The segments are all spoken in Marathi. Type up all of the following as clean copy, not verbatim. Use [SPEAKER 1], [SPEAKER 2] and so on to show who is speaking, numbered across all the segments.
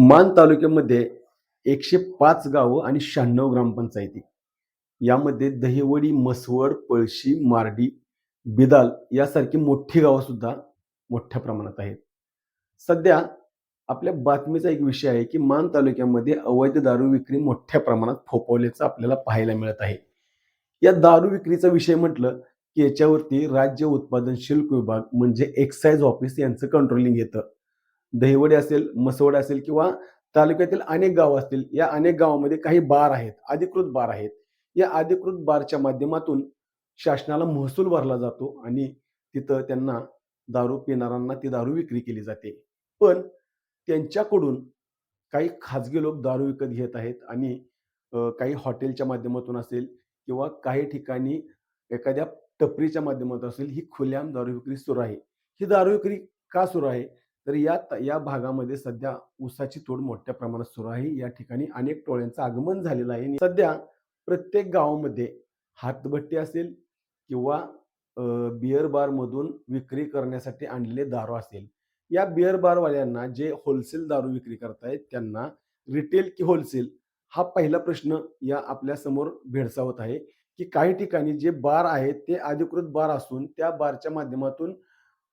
[SPEAKER 1] मान तालुक्यामध्ये 105 गावं आणि 96 ग्रामपंचायती. यामध्ये दहिवडी, म्हसवड, पळशी, मार्डी, बिदाल यासारखी मोठी गावं सुद्धा मोठ्या प्रमाणात आहेत. सध्या आपल्या बातमीचा एक विषय आहे, की मान तालुक्यामध्ये अवैध दारू विक्री मोठ्या प्रमाणात फोफावल्याचं आपल्याला पाहायला मिळत आहे. या दारू विक्रीचा विषय म्हटलं, की याच्यावरती राज्य उत्पादन शुल्क विभाग म्हणजे एक्साईज ऑफिस यांचं कंट्रोलिंग येतं. दहिवडी असेल, म्हसवड असेल किंवा तालुक्यातील अनेक गावं असतील. या अनेक गावामध्ये काही बार आहेत, अधिकृत बार आहेत. या अधिकृत बारच्या माध्यमातून शासनाला महसूल भरला जातो आणि तिथं त्यांना दारू पिणाऱ्यांना ती दारू विक्री केली जाते. पण त्यांच्याकडून काही खाजगी लोक दारू विकत घेत आहेत आणि काही हॉटेलच्या माध्यमातून असेल किंवा काही ठिकाणी एखाद्या टपरीच्या माध्यमातून असेल, ही खुलेआम दारू विक्री सुरू आहे. ही दारू विक्री का सुरू आहे? तर या भागामध्ये सध्या ऊसाची तोड मोठ्या प्रमाणात सुरू आहे. या ठिकाणी अनेक टोळ्यांचं आगमन झालेलं आहे. सध्या प्रत्येक गावामध्ये हातभट्टी असेल किंवा बिअर बारमधून विक्री करण्यासाठी आणलेले दारू असेल. या बिअर बारवाल्यांना जे होलसेल दारू विक्री करतायत त्यांना रिटेल की होलसेल हा पहिला प्रश्न या आपल्या समोर भेडसावत आहे, की काही ठिकाणी जे बार आहेत ते अधिकृत बार असून त्या बारच्या माध्यमातून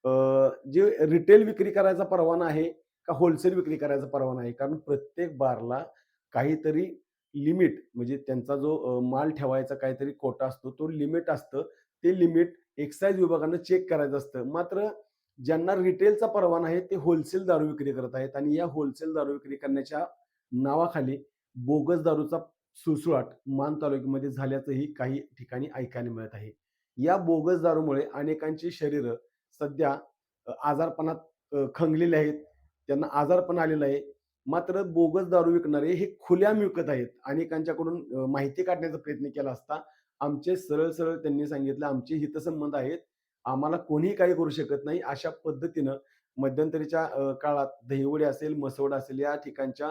[SPEAKER 1] अ, जे रिटेल विक्री करायचा परवाना आहे का होलसेल विक्री करायचा परवाना आहे? कारण प्रत्येक बारला काहीतरी लिमिट म्हणजे त्यांचा जो माल ठेवायचा काहीतरी कोटा असतो, तो लिमिट असतं. ते लिमिट एक्साईज विभागानं चेक करायचं असतं. मात्र ज्यांना रिटेलचा परवाना आहे, ते होलसेल दारू विक्री करत आहेत आणि या होलसेल दारू विक्री करण्याच्या नावाखाली बोगस दारूचा सुळसुळाट मान तालुक्यामध्ये झाल्याचंही काही ठिकाणी ऐकायला मिळत आहे. या बोगस दारूमुळे अनेकांची शरीरं सध्या आजारपणात खंगलेले आहेत. त्यांना आजारपण आलेलं आहे. मात्र बोगस दारू विकणारे हे खुलेआम विकत आहेत. अनेकांच्याकडून माहिती काढण्याचा प्रयत्न केला असता आमचे सरळ-सरळ त्यांनी सांगितलं, "आमचे हितसंबंध आहेत. आम्हाला कोणीही काही करू शकत नाही." अशा पद्धतीनं मध्यंतरीच्या काळात दहिवडी असेल, म्हसवड असेल या ठिकाणच्या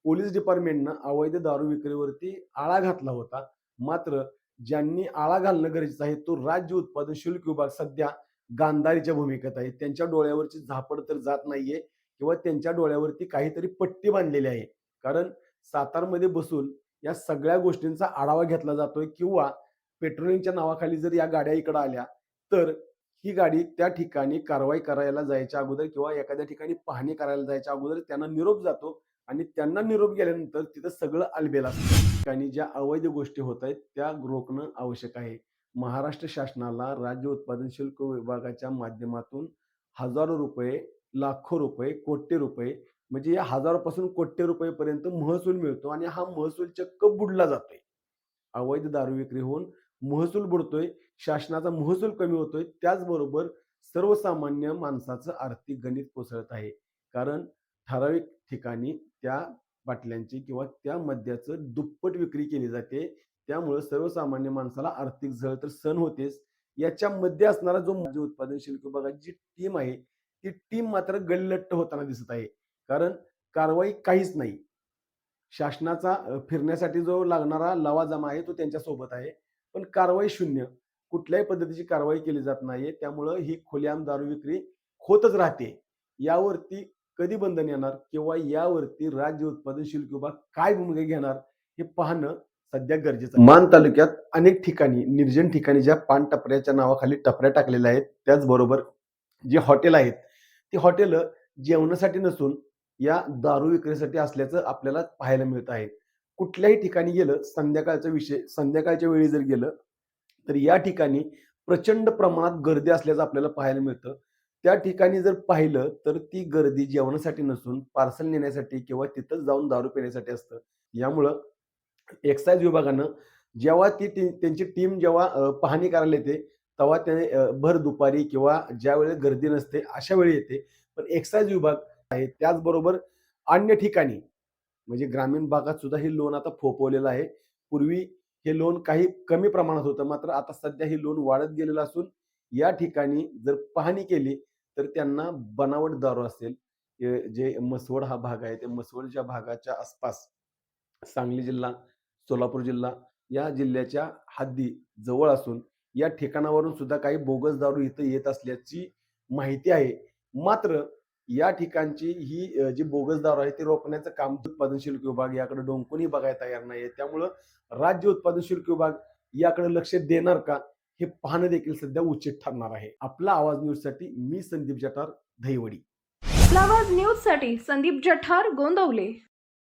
[SPEAKER 1] पोलीस डिपार्टमेंटनं अवैध दारू विक्रीवरती आळा घातला होता. मात्र ज्यांनी आळा घालणं गरजेचं आहे, तो राज्य उत्पादन शुल्क विभाग सध्या गांधारीच्या भूमिकेत आहे. त्यांच्या डोळ्यावरची झापड तर जात नाहीये किंवा त्यांच्या डोळ्यावरती काहीतरी पट्टी बांधलेली आहे. कारण सातारमध्ये बसून या सगळ्या गोष्टींचा आढावा घेतला जातोय किंवा पेट्रोलिंगच्या नावाखाली जर या गाड्या इकडं आल्या, तर ही गाडी त्या ठिकाणी कारवाई करायला जायच्या अगोदर किंवा एखाद्या ठिकाणी पाहणी करायला जायच्या अगोदर त्यांना निरोप जातो आणि त्यांना निरोप गेल्यानंतर तिथं सगळं आलबेल असतं. आणि ज्या अवैध गोष्टी होत आहेत, त्या रोखणं आवश्यक आहे. महाराष्ट्र शासनाला राज्य उत्पादन शुल्क विभागाच्या माध्यमातून हजारो रुपये, लाखो रुपये, कोटी रुपये म्हणजे या हजारोपासून कोटी रुपयेपर्यंत महसूल मिळतो आणि हा महसूल चक्क बुडला जातोय. अवैध दारू विक्री होऊन महसूल बुडतोय, शासनाचा महसूल कमी होतोय. त्याचबरोबर सर्वसामान्य माणसाचं आर्थिक गणित कोसळत आहे. कारण ठराविक ठिकाणी त्या बाटल्यांची किंवा त्या मद्याचं दुप्पट विक्री केली जाते. त्यामुळं सर्वसामान्य माणसाला आर्थिक झळ तर सहन होतेच. याच्यामध्ये असणारा जो राज्य उत्पादन शुल्क विभागाची जी टीम आहे, ती टीम मात्र गल्लट्ट होताना दिसत आहे. कारण कारवाई काहीच नाही. शासनाचा फिरण्यासाठी जो लागणारा लवाजमा आहे तो त्यांच्यासोबत आहे. पण कारवाई शून्य. कुठल्याही पद्धतीची कारवाई केली जात नाहीये. त्यामुळं ही खुलेआम दारू विक्री होतच राहते. यावरती कधी बंधन येणार किंवा यावरती राज्य उत्पादन शुल्क विभाग काय भूमिका घेणार हे पाहणं सध्या गरजेचं आहे. मान तालुक्यात अनेक ठिकाणी, निर्जन ठिकाणी ज्या पान टपऱ्याच्या नावाखाली टपऱ्या टाकलेल्या आहेत, त्याचबरोबर जी हॉटेल आहेत, ती हॉटेलं जेवणासाठी नसून या दारू विक्रीसाठी असल्याचं आपल्याला पाहायला मिळत आहे. कुठल्याही ठिकाणी गेलं, संध्याकाळचा विषय संध्याकाळच्या वेळी जर गेलं, तर या ठिकाणी प्रचंड प्रमाणात गर्दी असल्याचं आपल्याला पाहायला मिळतं. त्या ठिकाणी जर पाहिलं, तर ती गर्दी जेवणासाठी नसून पार्सल नेण्यासाठी किंवा तिथंच जाऊन दारू पिण्यासाठी असतं. यामुळं एक्साईज विभागानं जेव्हा त्यांची टीम जेव्हा पाहणी करायला येते, तेव्हा ते भर दुपारी किंवा ज्यावेळेला गर्दी नसते, अशा वेळी येते. पण एक्साईज विभाग आहे. त्याचबरोबर अन्य ठिकाणी म्हणजे ग्रामीण भागात सुद्धा हे लोन आता फोफवलेलं आहे. पूर्वी हे लोन काही कमी प्रमाणात होतं. मात्र आता सध्या हे लोन वाढत गेलेलं असून या ठिकाणी जर पाहणी केली, तर त्यांना बनावट दारू असेल, जे म्हसवड हा भाग आहे, त्या म्हसवडच्या भागाच्या आसपास सांगली जिल्हा, सोलापूर जिल्हा या जिल्ह्याच्या हद्दी जवळ असून या ठिकाणावरून सुद्धा काही बोगस दारू इथं येत असल्याची माहिती आहे. मात्र या ठिकाणची ही जी बोगस दारू आहे ती रोखण्याचं काम उत्पादन शुल्क विभाग याकडे डोंकूनही बघायला तयार नाहीये. त्यामुळं राज्य उत्पादन शुल्क विभाग याकडे लक्ष देणार का? हे पाहणं देखील सध्या उचित ठरणार आहे. आपला आवाज न्यूजसाठी मी संदीप जठार, दहिवडी.
[SPEAKER 2] आवाज न्यूज साठी संदीप जठार, गोंदवले.